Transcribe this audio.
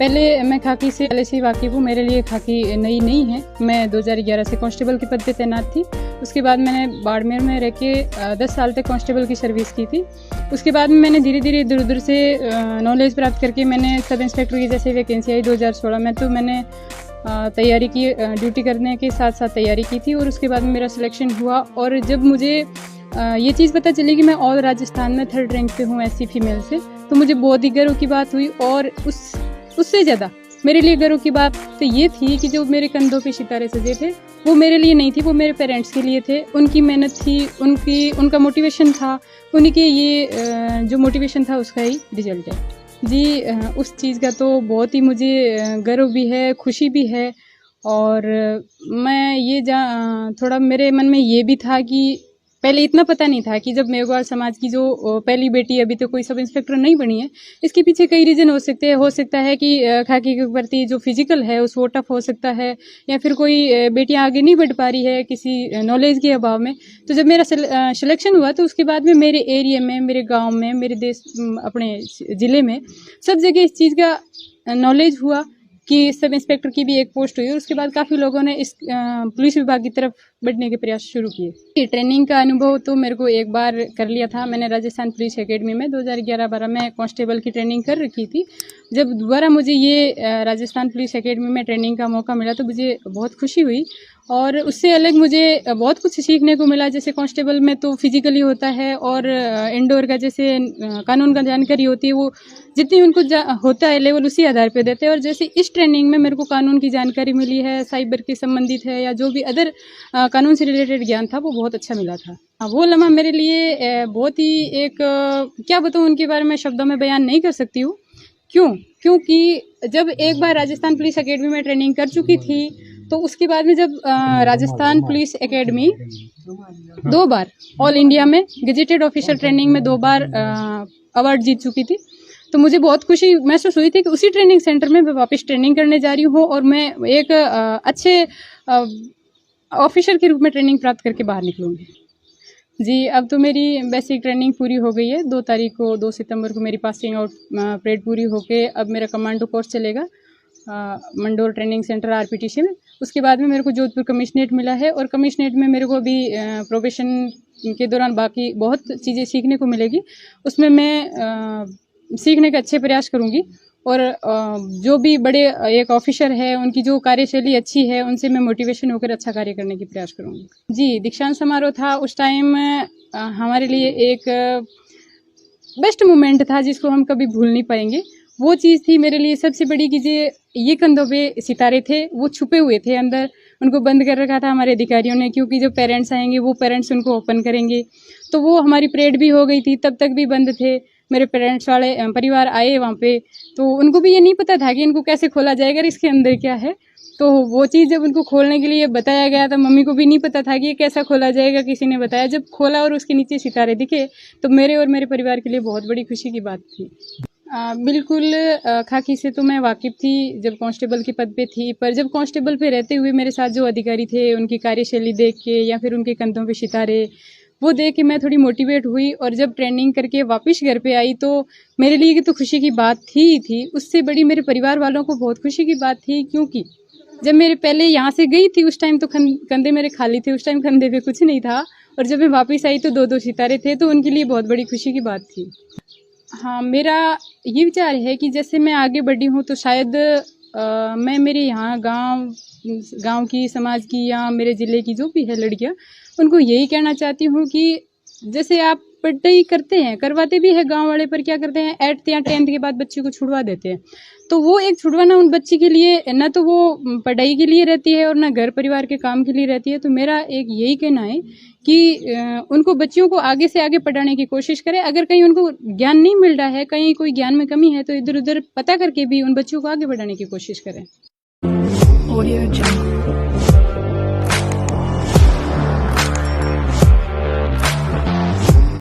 पहले मैं खाकी से पहले से ही वाकिफ़ हूँ, मेरे लिए खाकी नई नहीं है। मैं 2011 से कांस्टेबल के पद पे तैनात थी। उसके बाद मैंने बाड़मेर में रह के 10 साल तक कांस्टेबल की सर्विस की थी। उसके बाद में मैंने धीरे धीरे इधर उधर से नॉलेज प्राप्त करके मैंने सब इंस्पेक्टर की जैसे वैकेंसी आई 2016 में, तो मैंने तैयारी की, ड्यूटी करने के साथ साथ तैयारी की थी और उसके बाद मेरा सिलेक्शन हुआ। और जब मुझे ये चीज़ पता चली कि मैं ऑल राजस्थान में 3rd रैंक पे हूँ SC फीमेल से, तो मुझे बहुत ही गर्व की बात हुई। और उससे ज़्यादा मेरे लिए गर्व की बात तो ये थी कि जो मेरे कंधों पे सितारे सजे थे वो मेरे लिए नहीं थी, वो मेरे पेरेंट्स के लिए थे। उनकी मेहनत थी, उनका मोटिवेशन था, उन्हीं के ये जो मोटिवेशन था उसका ही रिजल्ट है जी। उस चीज़ का तो बहुत ही मुझे गर्व भी है, खुशी भी है। और मैं ये थोड़ा मेरे मन में ये भी था कि पहले इतना पता नहीं था कि जब मेघवाल समाज की जो पहली बेटी अभी तो कोई सब इंस्पेक्टर नहीं बनी है, इसके पीछे कई रीज़न हो सकते हैं। हो सकता है कि खाकी के प्रति जो फिजिकल है उस वो टफ हो सकता है, या फिर कोई बेटियां आगे नहीं बढ़ पा रही है किसी नॉलेज के अभाव में। तो जब मेरा सिलेक्शन हुआ तो उसके बाद में मेरे एरिया में, मेरे गाँव में, मेरे देश, अपने ज़िले में सब जगह इस चीज़ का नॉलेज हुआ कि सब इंस्पेक्टर की भी एक पोस्ट हुई। और उसके बाद काफ़ी लोगों ने इस पुलिस विभाग की तरफ बढ़ने के प्रयास शुरू किए। ट्रेनिंग का अनुभव तो मेरे को एक बार कर लिया था। मैंने राजस्थान पुलिस एकेडमी में 2011-12 में कांस्टेबल की ट्रेनिंग कर रखी थी। जब दोबारा मुझे ये राजस्थान पुलिस एकेडमी में ट्रेनिंग का मौका मिला तो मुझे बहुत खुशी हुई। और उससे अलग मुझे बहुत कुछ सीखने को मिला। जैसे कांस्टेबल में तो फिजिकली होता है और इंडोर का जैसे कानून का जानकारी होती है, वो जितनी उनको होता है लेवल उसी आधार पे देते हैं। और जैसे इस ट्रेनिंग में मेरे को कानून की जानकारी मिली है, साइबर के संबंधित है या जो भी अदर कानून से रिलेटेड ज्ञान था वो बहुत अच्छा मिला था। वो लम्हा मेरे लिए बहुत ही एक क्या बताऊँ उनके बारे में शब्दों में बयान नहीं कर सकती हूँ। क्योंकि जब एक बार राजस्थान पुलिस एकेडमी में ट्रेनिंग कर चुकी थी तो उसके बाद में जब राजस्थान पुलिस एकेडमी 2 बार ऑल इंडिया में गेजेटेड ऑफिसर ट्रेनिंग में 2 बार अवार्ड जीत चुकी थी, तो मुझे बहुत खुशी महसूस हुई थी कि उसी ट्रेनिंग सेंटर में मैं वापस ट्रेनिंग करने जा रही हूँ और मैं एक अच्छे ऑफिसर के रूप में ट्रेनिंग प्राप्त करके बाहर निकलूँगी जी। अब तो मेरी बेसिक ट्रेनिंग पूरी हो गई है। 2 सितंबर को मेरी पासिंग आउट परेड पूरी होके अब मेरा कमांडो कोर्स चलेगा मंडोर ट्रेनिंग सेंटर RPTC में। उसके बाद में मेरे को जोधपुर कमिश्नरेट मिला है और कमिश्नरेट में मेरे को अभी प्रोबेशन के दौरान बाकी बहुत चीज़ें सीखने को मिलेगी। उसमें मैं सीखने का अच्छे प्रयास करूँगी और जो भी बड़े एक ऑफिसर है उनकी जो कार्यशैली अच्छी है उनसे मैं मोटिवेशन होकर अच्छा कार्य करने की प्रयास करूँगी जी। दीक्षांत समारोह था, उस टाइम हमारे लिए एक बेस्ट मोमेंट था जिसको हम कभी भूल नहीं पाएंगे। वो चीज़ थी मेरे लिए सबसे बड़ी कि ये कंधों पे सितारे थे, वो छुपे हुए थे अंदर, उनको बंद कर रखा था हमारे अधिकारियों ने, क्योंकि जब पेरेंट्स आएंगे वो पेरेंट्स उनको ओपन करेंगे। तो वो हमारी परेड भी हो गई थी, तब तक भी बंद थे। मेरे पेरेंट्स वाले परिवार आए वहाँ पे, तो उनको भी ये नहीं पता था कि इनको कैसे खोला जाएगा, इसके अंदर क्या है। तो वो चीज़ जब उनको खोलने के लिए बताया गया था, मम्मी को भी नहीं पता था कि ये कैसा खोला जाएगा, किसी ने बताया। जब खोला और उसके नीचे सितारे दिखे तो मेरे और मेरे परिवार के लिए बहुत बड़ी खुशी की बात थी। बिल्कुल खाकी से तो मैं वाकिफ़ थी जब कांस्टेबल के पद पे थी, पर जब कांस्टेबल पे रहते हुए मेरे साथ जो अधिकारी थे उनकी कार्यशैली देख के या फिर उनके कंधों पे सितारे वो देख के मैं थोड़ी मोटिवेट हुई। और जब ट्रेनिंग करके वापस घर पे आई तो मेरे लिए तो खुशी की बात थी। उससे बड़ी मेरे परिवार वालों को बहुत खुशी की बात थी, क्योंकि जब मेरे पहले यहाँ से गई थी उस टाइम तो कंधे मेरे खाली थे, उस टाइम कंधे पे कुछ नहीं था। और जब मैं वापस आई तो 2-2 सितारे थे, तो उनके लिए बहुत बड़ी खुशी की बात थी। हाँ, मेरा ये विचार है कि जैसे मैं आगे बढ़ी हूँ तो शायद मैं मेरे यहाँ गांव की, समाज की या मेरे ज़िले की जो भी है लड़कियाँ, उनको यही कहना चाहती हूँ कि जैसे आप पढ़ाई करवाते भी है गांव वाले, पर क्या करते हैं 8th या 10th के बाद बच्चे को छुड़वा देते हैं। तो वो एक छुड़वाना उन बच्चे के लिए न तो वो पढ़ाई के लिए रहती है और न घर परिवार के काम के लिए रहती है। तो मेरा एक यही कहना है कि उनको बच्चियों को आगे से आगे पढ़ाने की कोशिश करें। अगर कहीं उनको ज्ञान नहीं मिल रहा है, कहीं कोई ज्ञान में कमी है, तो इधर उधर पता करके भी उन बच्चों को आगे बढ़ाने की कोशिश करें।